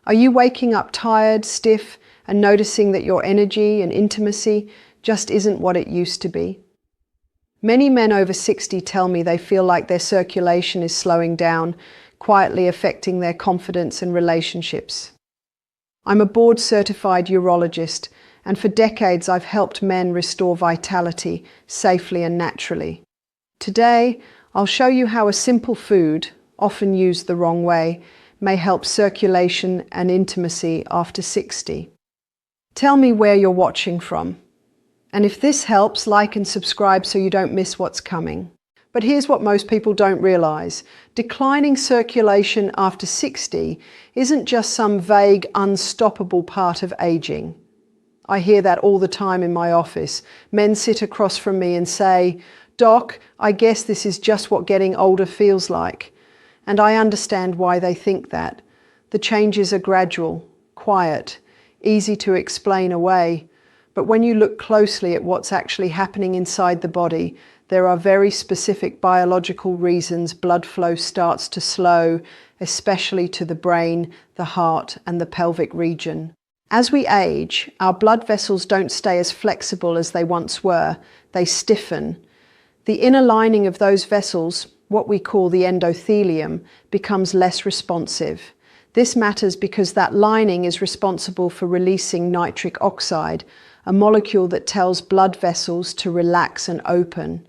Are you waking up tired, stiff, and noticing that your energy and intimacy just isn't what it used to be? Many men over 60 tell me they feel like their circulation is slowing down, quietly affecting their confidence and relationships. I'm a board-certified urologist, and for decades I've helped men restore vitality safely and naturally. Today, I'll show you how a simple food, often used the wrong way, may help circulation and intimacy after 60. Tell me where you're watching from. And if this helps, like and subscribe so you don't miss what's coming. But here's what most people don't realize. Declining circulation after 60 isn't just some vague, unstoppable part of aging. I hear that all the time in my office. Men sit across from me and say, "Doc, I guess this is just what getting older feels like." And I understand why they think that. The changes are gradual, quiet, easy to explain away. But when you look closely at what's actually happening inside the body, there are very specific biological reasons blood flow starts to slow, especially to the brain, the heart, and the pelvic region. As we age, our blood vessels don't stay as flexible as they once were. They stiffen. The inner lining of those vessels, what we call the endothelium, becomes less responsive. This matters because that lining is responsible for releasing nitric oxide, a molecule that tells blood vessels to relax and open.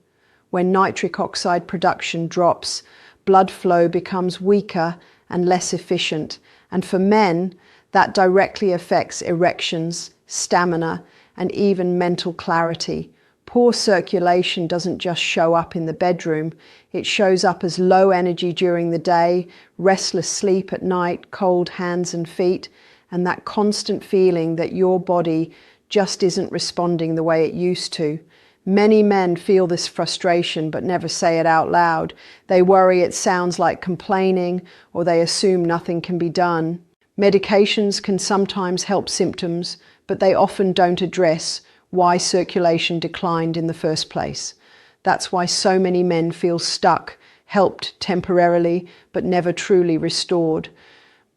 When nitric oxide production drops, blood flow becomes weaker and less efficient, and for men, that directly affects erections, stamina, and even mental clarity. Poor circulation doesn't just show up in the bedroom, it shows up as low energy during the day, restless sleep at night, cold hands and feet, and that constant feeling that your body just isn't responding the way it used to. Many men feel this frustration but never say it out loud. They worry it sounds like complaining, or they assume nothing can be done. Medications can sometimes help symptoms, but they often don't address why circulation declined in the first place. That's why so many men feel stuck, helped temporarily, but never truly restored.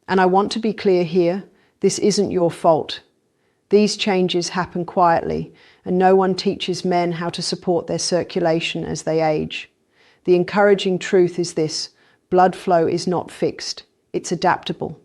And I want to be clear here, this isn't your fault. These changes happen quietly, and no one teaches men how to support their circulation as they age. The encouraging truth is this: blood flow is not fixed, it's adaptable.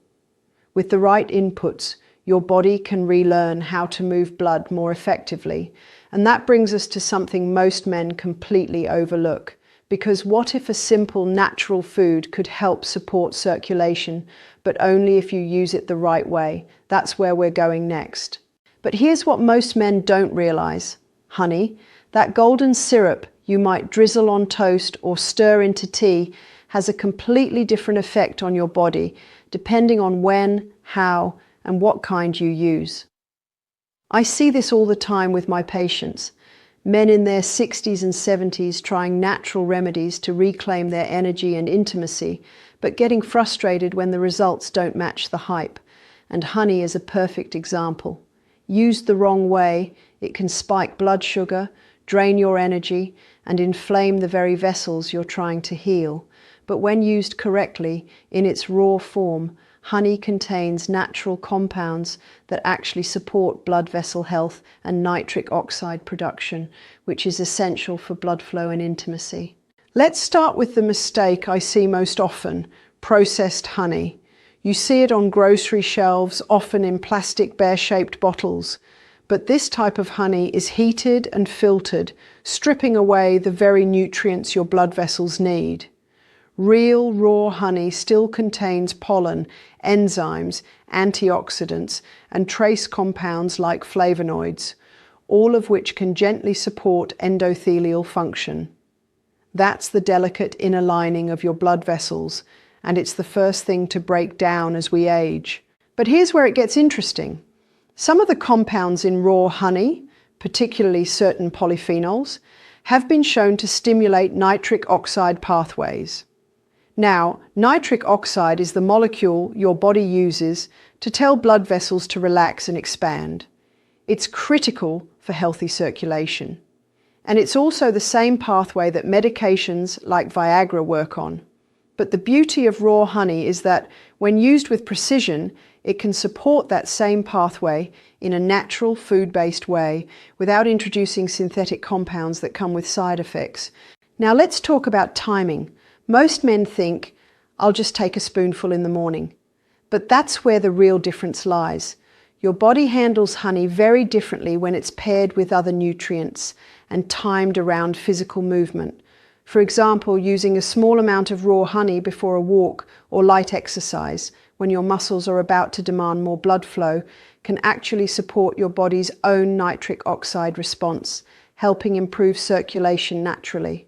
With the right inputs, your body can relearn how to move blood more effectively. And that brings us to something most men completely overlook. Because what if a simple natural food could help support circulation, but only if you use it the right way? That's where we're going next. But here's what most men don't realize. Honey, that golden syrup you might drizzle on toast or stir into tea has a completely different effect on your body, depending on when, how, and what kind you use. I see this all the time with my patients. Men in their 60s and 70s trying natural remedies to reclaim their energy and intimacy, but getting frustrated when the results don't match the hype. And honey is a perfect example. Used the wrong way, it can spike blood sugar, drain your energy, and inflame the very vessels you're trying to heal. But when used correctly, in its raw form, honey contains natural compounds that actually support blood vessel health and nitric oxide production, which is essential for blood flow and intimacy. Let's start with the mistake I see most often: processed honey. You see it on grocery shelves, often in plastic bear-shaped bottles. But this type of honey is heated and filtered, stripping away the very nutrients your blood vessels need. Real raw honey still contains pollen, enzymes, antioxidants, and trace compounds like flavonoids, all of which can gently support endothelial function. That's the delicate inner lining of your blood vessels, and it's the first thing to break down as we age. But here's where it gets interesting. Some of the compounds in raw honey, particularly certain polyphenols, have been shown to stimulate nitric oxide pathways. Now, nitric oxide is the molecule your body uses to tell blood vessels to relax and expand. It's critical for healthy circulation. And it's also the same pathway that medications like Viagra work on. But the beauty of raw honey is that when used with precision, It can support that same pathway in a natural, food-based way without introducing synthetic compounds that come with side effects. Now let's talk about timing. Most men think, I'll just take a spoonful in the morning. But that's where the real difference lies. Your body handles honey very differently when it's paired with other nutrients and timed around physical movement. For example, using a small amount of raw honey before a walk or light exercise when your muscles are about to demand more blood flow can actually support your body's own nitric oxide response, helping improve circulation naturally.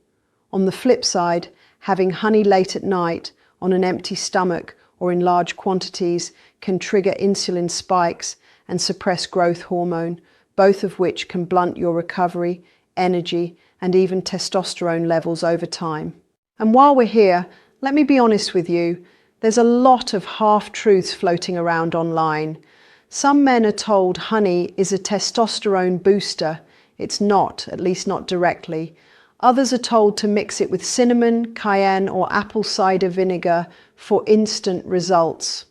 On the flip side, having honey late at night on an empty stomach or in large quantities can trigger insulin spikes and suppress growth hormone, both of which can blunt your recovery, energy, and even testosterone levels over time. And while we're here, let me be honest with you, there's a lot of half-truths floating around online. Some men are told honey is a testosterone booster. It's not, at least not directly. Others are told to mix it with cinnamon, cayenne, or apple cider vinegar for instant results.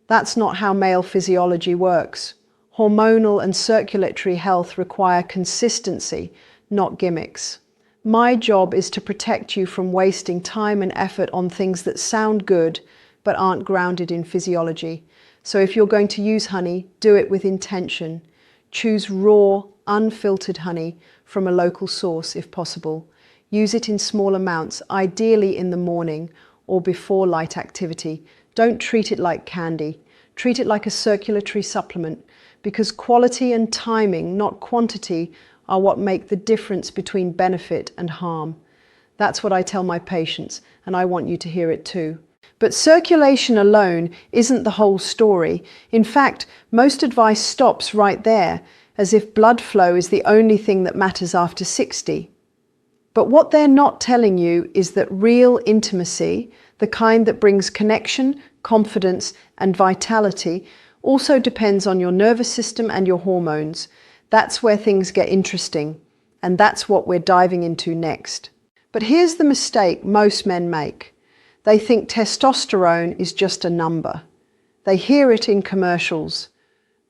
That's not how male physiology works. Hormonal and circulatory health require consistency, not gimmicks. My job is to protect you from wasting time and effort on things that sound good but aren't grounded in physiology. So if you're going to use honey, do it with intention. Choose raw, unfiltered honey from a local source if possible. Use it in small amounts, ideally in the morning or before light activity. Don't treat it like candy. Treat it like a circulatory supplement, because quality and timing, not quantity, are what make the difference between benefit and harm. That's what I tell my patients, and I want you to hear it too. But circulation alone isn't the whole story. In fact, most advice stops right there, as if blood flow is the only thing that matters after 60. But what they're not telling you is that real intimacy, the kind that brings connection, confidence, and vitality, also depends on your nervous system and your hormones. That's where things get interesting, and that's what we're diving into next. But here's the mistake most men make. They think testosterone is just a number. They hear it in commercials.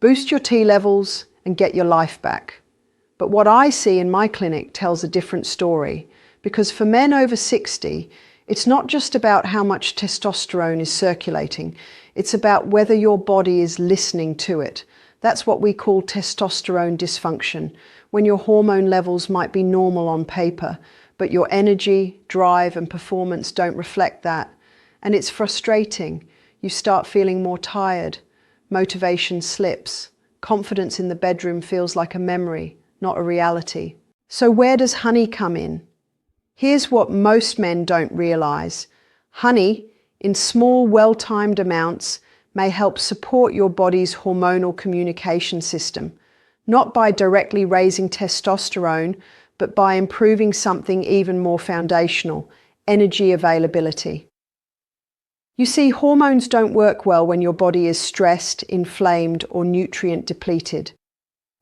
Boost your T levels and get your life back. But what I see in my clinic tells a different story, because for men over 60, it's not just about how much testosterone is circulating. It's about whether your body is listening to it. That's what we call testosterone dysfunction, when your hormone levels might be normal on paper, but your energy, drive, and performance don't reflect that. And it's frustrating. You start feeling more tired. Motivation slips. Confidence in the bedroom feels like a memory, not a reality. So where does honey come in? Here's what most men don't realize. Honey, in small, well-timed amounts, may help support your body's hormonal communication system, not by directly raising testosterone, but by improving something even more foundational, energy availability. You see, hormones don't work well when your body is stressed, inflamed, or nutrient depleted.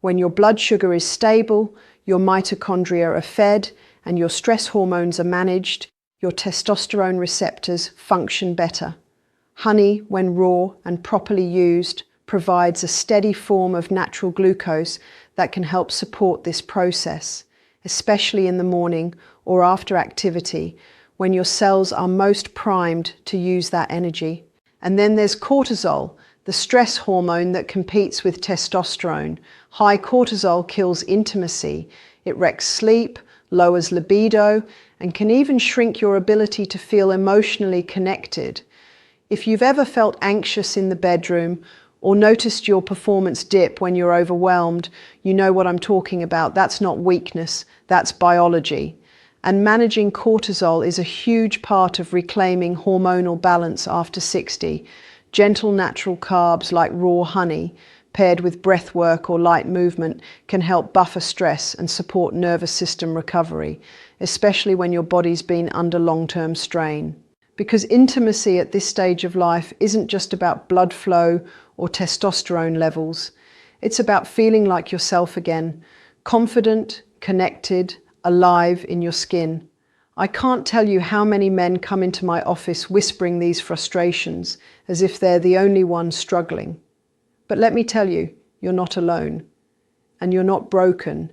When your blood sugar is stable, your mitochondria are fed, and your stress hormones are managed, your testosterone receptors function better. Honey, when raw and properly used, provides a steady form of natural glucose that can help support this process, especially in the morning or after activity, when your cells are most primed to use that energy. And then there's cortisol, the stress hormone that competes with testosterone. High cortisol kills intimacy. It wrecks sleep, lowers libido, and can even shrink your ability to feel emotionally connected. If you've ever felt anxious in the bedroom or noticed your performance dip when you're overwhelmed, you know what I'm talking about. That's not weakness, that's biology. And managing cortisol is a huge part of reclaiming hormonal balance after 60. Gentle natural carbs like raw honey, paired with breath work or light movement, can help buffer stress and support nervous system recovery, especially when your body's been under long-term strain. Because intimacy at this stage of life isn't just about blood flow or testosterone levels. It's about feeling like yourself again, confident, connected, alive in your skin. I can't tell you how many men come into my office whispering these frustrations as if they're the only ones struggling. But let me tell you, you're not alone. And you're not broken.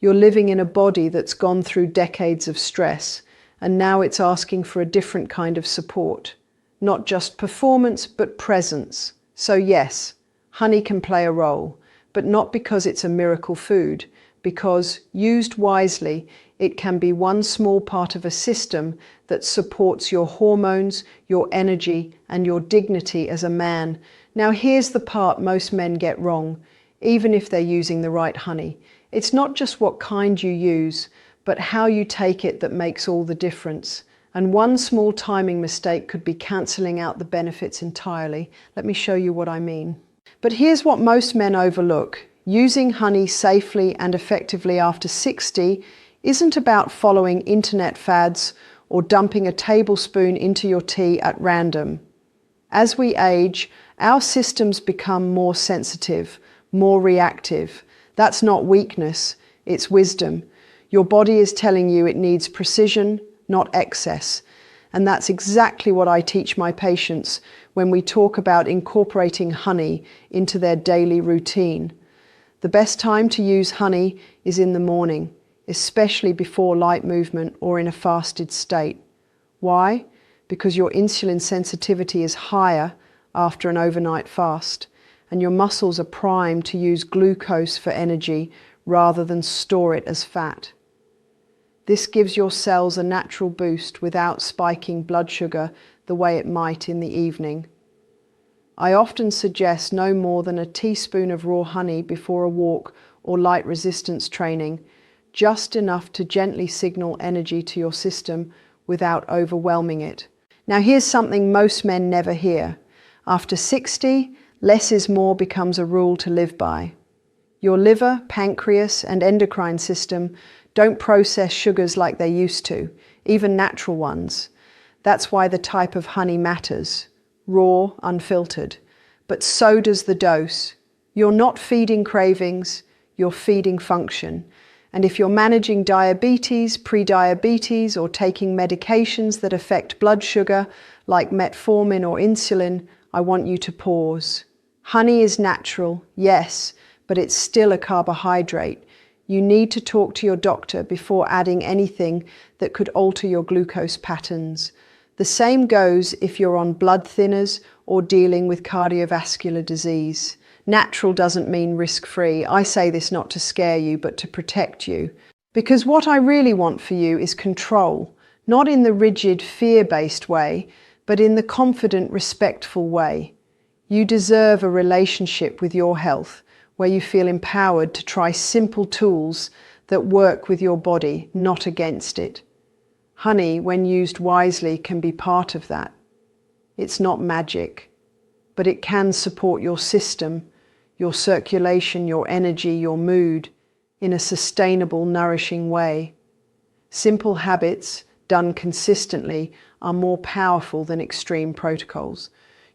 You're living in a body that's gone through decades of stress, and now it's asking for a different kind of support. Not just performance, but presence. So yes, honey can play a role, but not because it's a miracle food, because used wisely, it can be one small part of a system that supports your hormones, your energy, and your dignity as a man. Now here's the part most men get wrong, even if they're using the right honey. It's not just what kind you use, but how you take it that makes all the difference. And one small timing mistake could be cancelling out the benefits entirely. Let me show you what I mean. But here's what most men overlook. Using honey safely and effectively after 60 isn't about following internet fads or dumping a tablespoon into your tea at random. As we age, our systems become more sensitive, more reactive. That's not weakness, it's wisdom. Your body is telling you it needs precision, not excess. And that's exactly what I teach my patients when we talk about incorporating honey into their daily routine. The best time to use honey is in the morning, especially before light movement or in a fasted state. Why? Because your insulin sensitivity is higher after an overnight fast, and your muscles are primed to use glucose for energy rather than store it as fat. This gives your cells a natural boost without spiking blood sugar the way it might in the evening. I often suggest no more than a teaspoon of raw honey before a walk or light resistance training, just enough to gently signal energy to your system without overwhelming it. Now here's something most men never hear. After 60, less is more becomes a rule to live by. Your liver, pancreas, and endocrine system don't process sugars like they used to, even natural ones. That's why the type of honey matters, raw, unfiltered. But so does the dose. You're not feeding cravings, you're feeding function. And if you're managing diabetes, pre-diabetes, or taking medications that affect blood sugar, like metformin or insulin, I want you to pause. Honey is natural, yes, but it's still a carbohydrate. You need to talk to your doctor before adding anything that could alter your glucose patterns. The same goes if you're on blood thinners or dealing with cardiovascular disease. Natural doesn't mean risk-free. I say this not to scare you, but to protect you. Because what I really want for you is control, not in the rigid, fear-based way, but in the confident, respectful way. You deserve a relationship with your health where you feel empowered to try simple tools that work with your body, not against it. Honey, when used wisely, can be part of that. It's not magic, but it can support your system, your circulation, your energy, your mood, in a sustainable, nourishing way. Simple habits, done consistently, are more powerful than extreme protocols.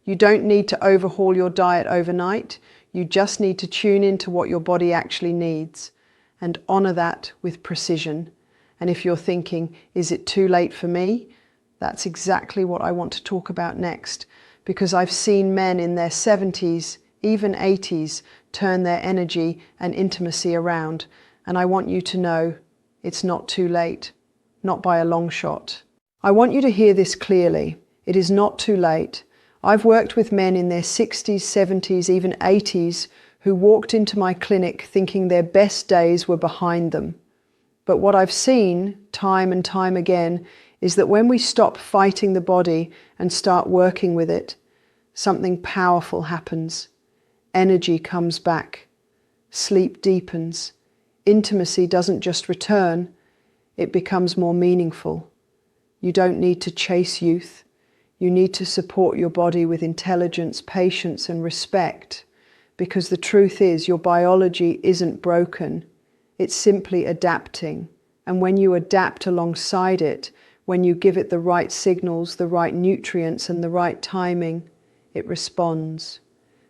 You don't need to overhaul your diet overnight. You just need to tune into what your body actually needs and honor that with precision. And if you're thinking, is it too late for me? That's exactly what I want to talk about next, because I've seen men in their 70s, even 80s, turn their energy and intimacy around. And I want you to know it's not too late, not by a long shot. I want you to hear this clearly. It is not too late. I've worked with men in their 60s, 70s, even 80s who walked into my clinic thinking their best days were behind them. But what I've seen time and time again is that when we stop fighting the body and start working with it, something powerful happens. Energy comes back. Sleep deepens. Intimacy doesn't just return, it becomes more meaningful. You don't need to chase youth. You need to support your body with intelligence, patience, and respect, because the truth is your biology isn't broken. It's simply adapting. And when you adapt alongside it, when you give it the right signals, the right nutrients, and the right timing, it responds.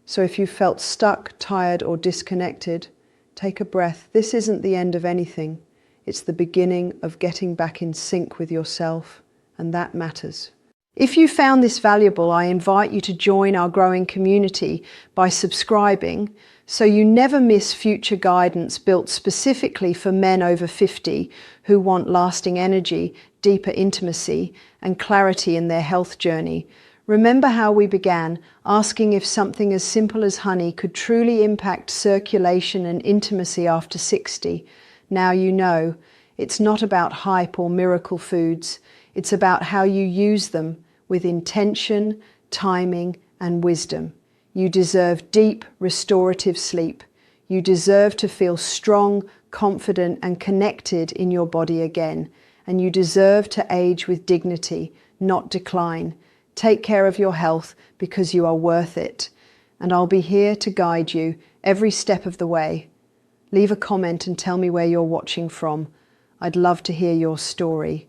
So if you felt stuck, tired, or disconnected, take a breath. This isn't the end of anything. It's the beginning of getting back in sync with yourself, and that matters. If you found this valuable, I invite you to join our growing community by subscribing so you never miss future guidance built specifically for men over 50 who want lasting energy, deeper intimacy, and clarity in their health journey. Remember how we began, asking if something as simple as honey could truly impact circulation and intimacy after 60. Now you know, it's not about hype or miracle foods. It's about how you use them with intention, timing, and wisdom. You deserve deep, restorative sleep. You deserve to feel strong, confident, and connected in your body again. And you deserve to age with dignity, not decline. Take care of your health because you are worth it. And I'll be here to guide you every step of the way. Leave a comment and tell me where you're watching from. I'd love to hear your story.